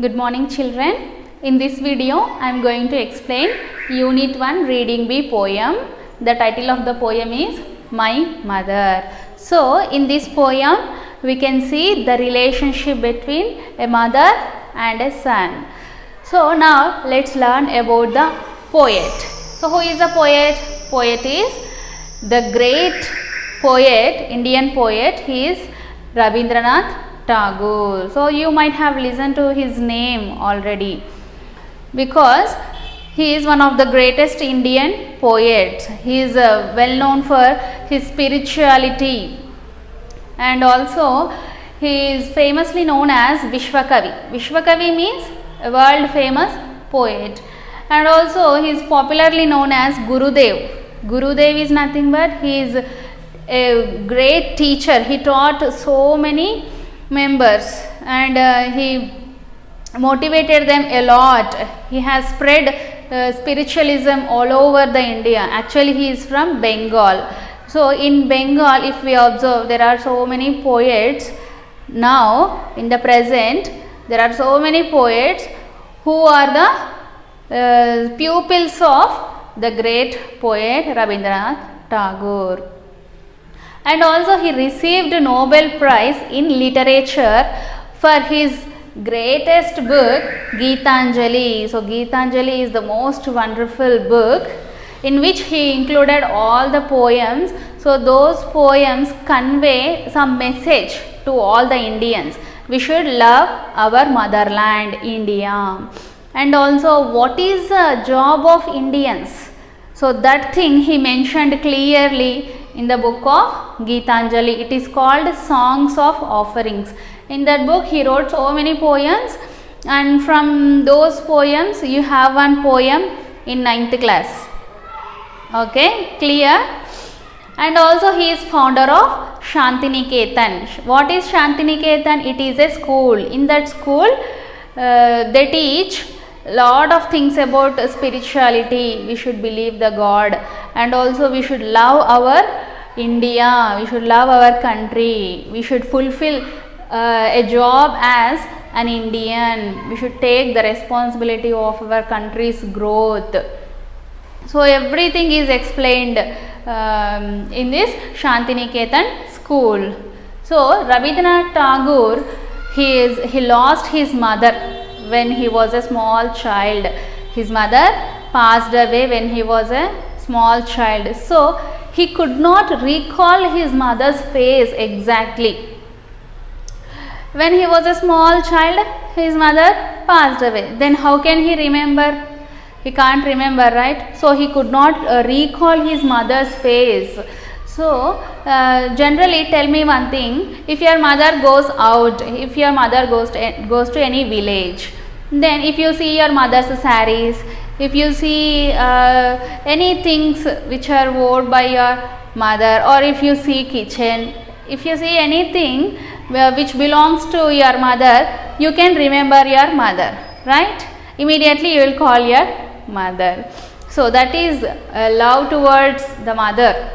Good morning children. In this video I am going to explain Unit 1 Reading B poem. The title of the poem is My Mother. So in this poem we can see the relationship between a mother and a son. So now let's learn about the poet. So who is the poet? Poet is the great poet, Indian poet. He is Rabindranath Tagore. So you might have listened to his name already because he is one of the greatest Indian poets. He is well known for his spirituality, and also he is famously known as Vishwakavi. Vishwakavi means a world famous poet, and also he is popularly known as Gurudev. Gurudev is nothing but he is a great teacher. He taught so many members and he motivated them a lot. He has spread spiritualism all over the India. Actually he is from Bengal. So in Bengal, if we observe, there are so many poets. Now in the present there are so many poets who are the pupils of the great poet Rabindranath Tagore. And also he received Nobel Prize in Literature for his greatest book Geetanjali. So Geetanjali is the most wonderful book in which he included all the poems. So those poems convey some message to all the Indians. We should love our motherland, India. And also what is the job of Indians? So that thing he mentioned clearly in the book of Geetanjali. It is called Songs of Offerings. In that book he wrote so many poems, and from those poems you have one poem in 9th class. Okay, clear? And also he is founder of Shantiniketan. What is Shantiniketan? It is a school. In that school they teach lot of things about spirituality. We should believe the God, and also we should love our India, we should love our country, we should fulfill a job as an Indian, we should take the responsibility of our country's growth. So everything is explained in this Shantiniketan school. So Rabindranath Tagore, he lost his mother when he was a small child. His mother passed away when he was a small child. So he could not recall his mother's face exactly. When he was a small child, his mother passed away. Then how can he remember? He can't remember, right? So he could not recall his mother's face. So generally, tell me one thing, if your mother goes out, if your mother goes to any village, then if you see your mother's sarees, if you see any things which are worn by your mother, or if you see kitchen, if you see anything which belongs to your mother, you can remember your mother, right? Immediately you will call your mother. So that is love towards the mother.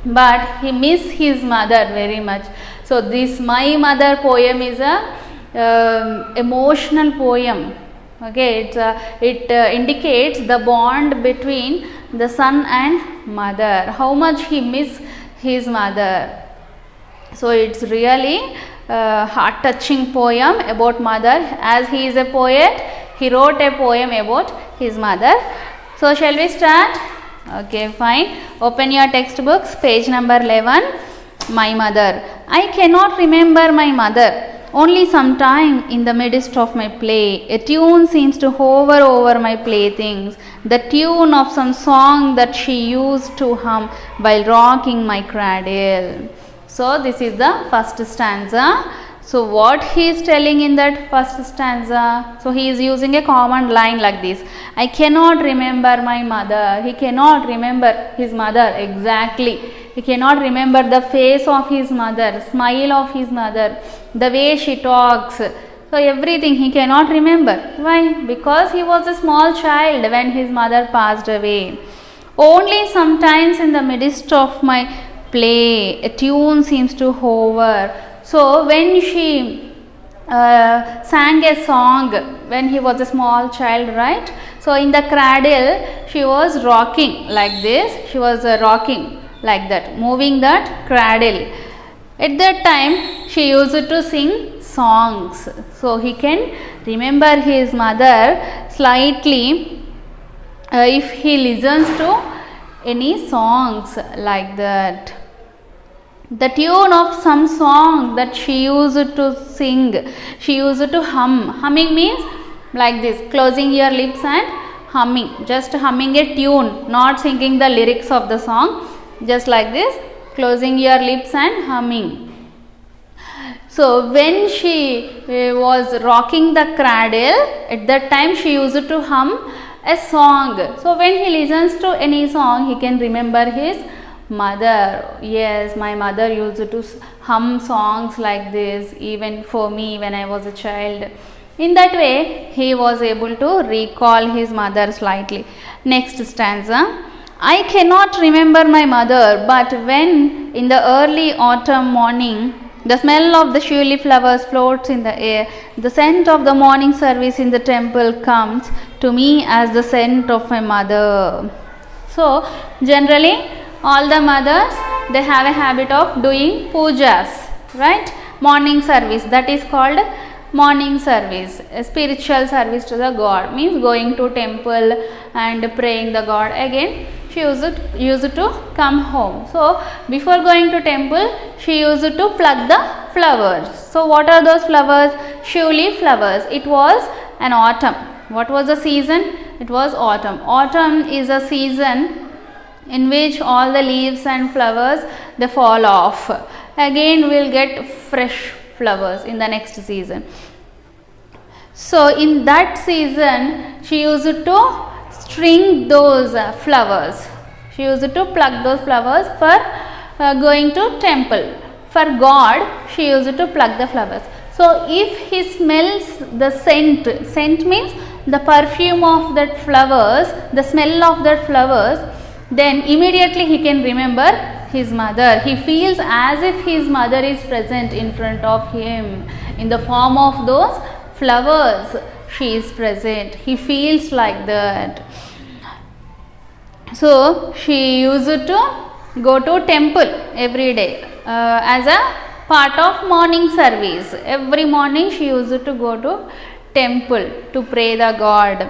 But he missed his mother very much. So this My Mother poem is a emotional poem. Okay, it indicates the bond between the son and mother, how much he missed his mother. So it's really a heart touching poem about mother. As he is a poet, he wrote a poem about his mother. So shall we start? Okay, fine. Open your textbooks, page number 11. My Mother. I cannot remember my mother. Only sometime in the midst of my play, a tune seems to hover over my playthings, the tune of some song that she used to hum while rocking my cradle. So this is the first stanza. So what he is telling in that first stanza? So he is using a common line like this. I cannot remember my mother. He cannot remember his mother exactly. He cannot remember the face of his mother, smile of his mother, the way she talks. So everything he cannot remember. Why? Because he was a small child when his mother passed away. Only sometimes in the midst of my play, a tune seems to hover. So when she sang a song when he was a small child, right? So in the cradle she was rocking like this, she was rocking like that, moving that cradle. At that time she used to sing songs, so he can remember his mother slightly if he listens to any songs like that. The tune of some song that she used to sing, she used to hum. Humming means like this, closing your lips and humming, just humming a tune, not singing the lyrics of the song, just like this, closing your lips and humming. So when she was rocking the cradle, at that time she used to hum a song. So when he listens to any song, he can remember his mother. Yes, my mother used to hum songs like this even for me when I was a child. In that way he was able to recall his mother slightly. Next stanza. I cannot remember my mother, but when in the early autumn morning the smell of the tulip flowers floats in the air, the scent of the morning service in the temple comes to me as the scent of my mother. So generally all the mothers, they have a habit of doing pujas, right? Morning service, that is called morning service. A spiritual service to the god means going to temple and praying the god. Again she used to come home. So before going to temple she used to pluck the flowers. So what are those flowers? Tulip flowers. It was an autumn. What was the season? It was autumn. Autumn is a season in which all the leaves and flowers they fall off. Again we will get fresh flowers in the next season. So in that season she used to string those flowers. She used to pluck those flowers for going to temple. For God she used to pluck the flowers. So if he smells the scent, scent means the perfume of that flowers, the smell of that flowers, then immediately he can remember his mother. He feels as if his mother is present in front of him in the form of those flowers. She is present. He feels like that. So she used to go to temple every day as a part of morning service. Every morning she used to go to temple to pray the god.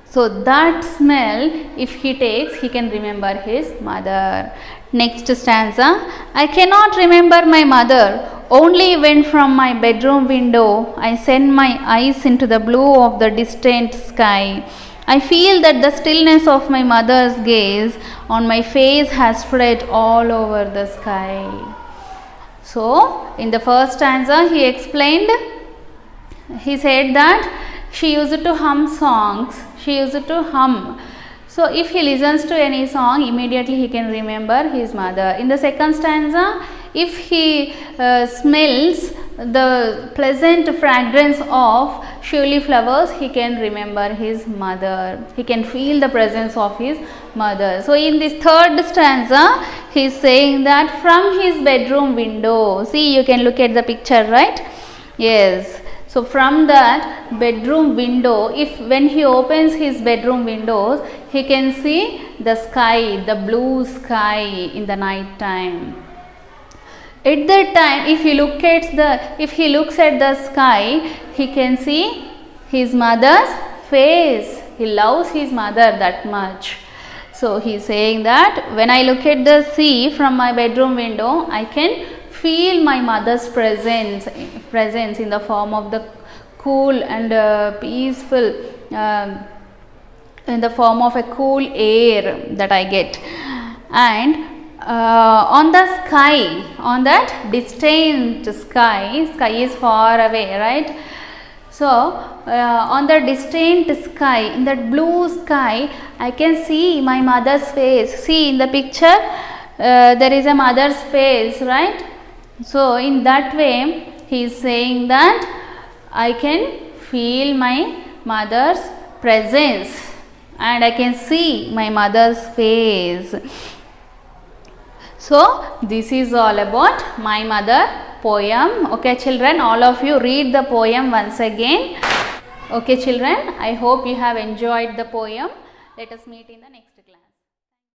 So that smell, if he takes, he can remember his mother. Next stanza. I cannot remember my mother, only when from my bedroom window I send my eyes into the blue of the distant sky. I feel that the stillness of my mother's gaze on my face has spread all over the sky. So in the first stanza he explained, he said that she used to hum songs. She used to hum. So if he listens to any song, immediately he can remember his mother. In the second stanza, if he smells the pleasant fragrance of tulip flowers, he can remember his mother. He can feel the presence of his mother. So in this third stanza, he is saying that from his bedroom window. See, you can look at the picture, right? Yes. So from that bedroom window, if when he opens his bedroom windows, he can see the sky, the blue sky in the night time. At that time, if he looks at the sky, he can see his mother's face. He loves his mother that much. So he is saying that when I look at the sea from my bedroom window, I can feel my mother's presence in the form of the cool and peaceful, in the form of a cool air that I get. And on the sky, on that distant sky is far away, right? So on the distant sky, in that blue sky, I can see my mother's face. See in the picture, there is a mother's face, right? So in that way he is saying that I can feel my mother's presence and I can see my mother's face. So this is all about my mother poem. Okay children, all of you read the poem once again. Okay children, I hope you have enjoyed the poem. Let us meet in the next class.